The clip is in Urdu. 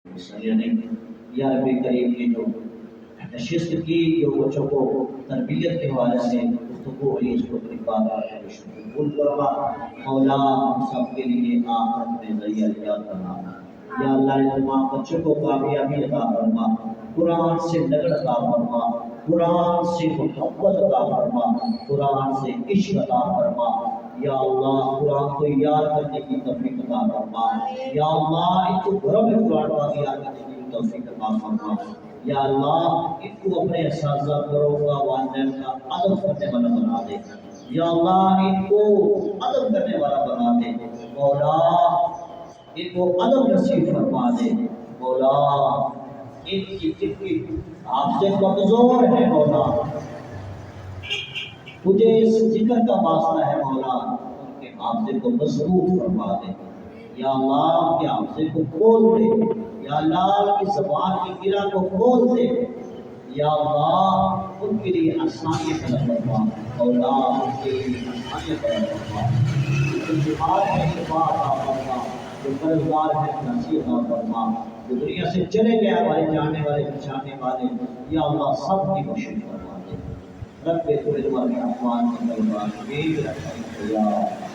نہیں یا رب کریم کی جو نشست کی جو بچوں کو تربیت کے حوالے سے گفتگو ہوئی اس کو اپنی بارگاہ میں قبول کرنا مولا ہم سب کے لیے آخرت میں ذریعہ نجات کرنا یا اللہ ان تمام بچوں کو کامیابی عطا فرما قرآن سے لگن عطا فرما قرآن سے محبت عطا فرما قرآن سے عشق عطا فرما یا اللہ قرآن کو یاد کرنے کی توفیق عطا فرما یا اللہ ان کو گھروں میں قرآن پاک یاد کرنے کی توفیق عطا فرما یا اللہ ان کو اپنے اساتذہ گھروں کا والدین کا ادب کرنے والا بنا دے یا اللہ ان کو ادب کرنے والا بنا دے مولا ان کو ادب نصیب فرما دے مولا ان کی آپ سے کمزور ہے مولا تجھے اس ذکر کا واسطہ ہے مولا ان کے حافظے کو مضبوط فرما دے یا اللہ ان کے حافظے کو کھول دے یا اللہ کی زبان کی گرہ کو کھول دے یا اللہ ان کے لیے آسانی پیدا فرما مولا ان کے لیے آسانی پیدا فرما ان بیمار ہے شفا عطا فرما جو قرضدار ہے نصیب عطا فرما جو دنیا سے چلے گئے ہمارے جانے والے پہچانے والے یا اللہ سب کی بخشش فرما دے رب کے تمہیں تمہارے احوال میں کلمات میرے رکھا